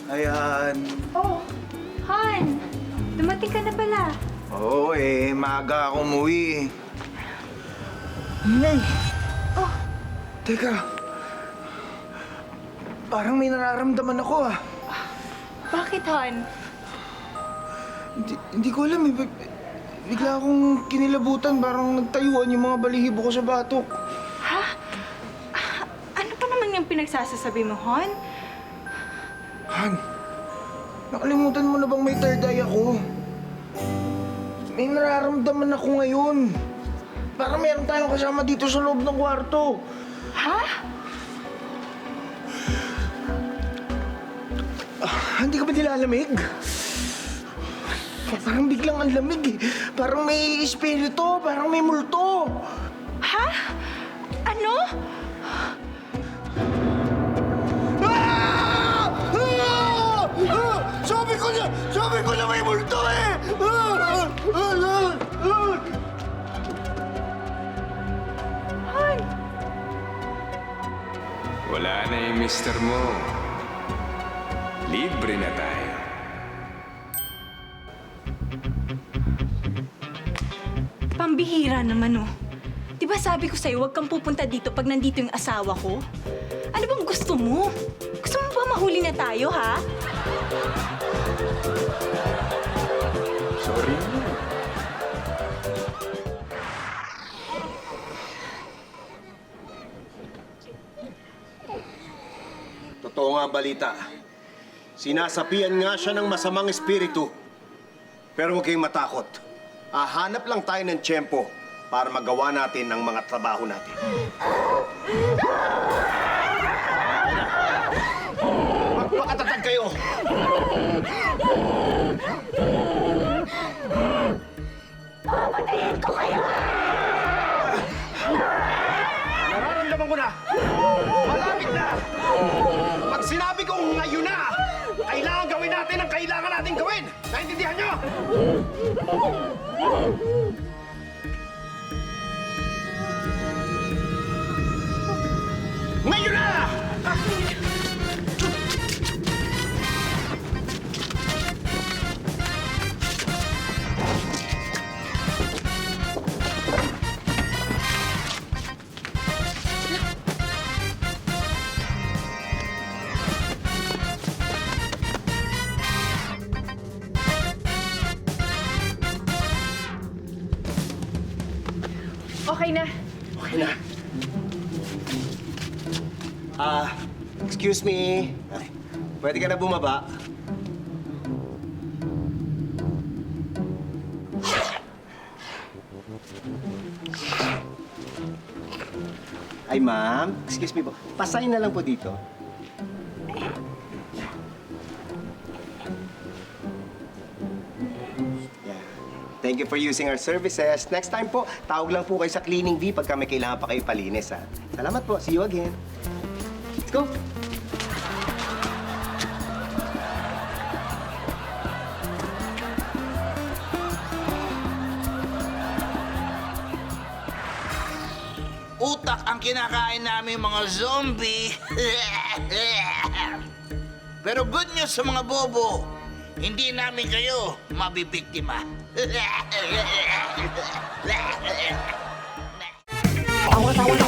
Ayan. Oh, Han! Dumating ka na pala. Oo maaga ako umuwi. Nay! Oh, Teka. Parang may nararamdaman ako bakit, Han? Hindi ko alam Bigla akong kinilabutan, parang nagtayuan yung mga balihibo ko sa batok. Ha? Ano pa naman yung pinagsasasabi mo, Han? Han, nakalimutan mo na bang may third eye ako? May nararamdaman ako ngayon. Parang meron tayong kasama dito sa loob ng kwarto. Ha? Hindi ka ba nilalamig? Parang biglang ang lamig Parang may espiritu, parang may multo. Ha? Ano? Sabi ko na may multo Han! Wala na yung mister mo. Libre na tayo. Pambihira naman, oh. Di ba sabi ko sa'yo, huwag kang pupunta dito pag nandito yung asawa ko? Ano bang gusto mo? Gusto mo ba mahuli na tayo, ha? Sorry na. Totoo nga balita. Sinasapian nga siya ng masamang espiritu. Pero huwag kayong matakot. Hahanap lang tayo ng tiyempo para magawa natin ang mga trabaho natin. Magpakatatag kayo! Papatayin ko kayo! Nararamdaman ko na! Malapit na! Pag sinabi kong ngayon na, kailangan gawin natin ang kailangan natin gawin! Naintindihan niyo? Ngayon na! Okay na. Okay na. Excuse me. Pwede ka na bumaba? Ay, ma'am. Excuse me po. Pasign na lang po dito. Yeah. Thank you for using our services. Next time po, tawag lang po kayo sa Cleaning V pagka may kailangan pa kayo palinis, ha? Salamat po. See you again. Let's go. Utak ang kinakain namin mga zombie. Pero good news sa mga bobo, hindi namin kayo mabibiktima. Awas, awas,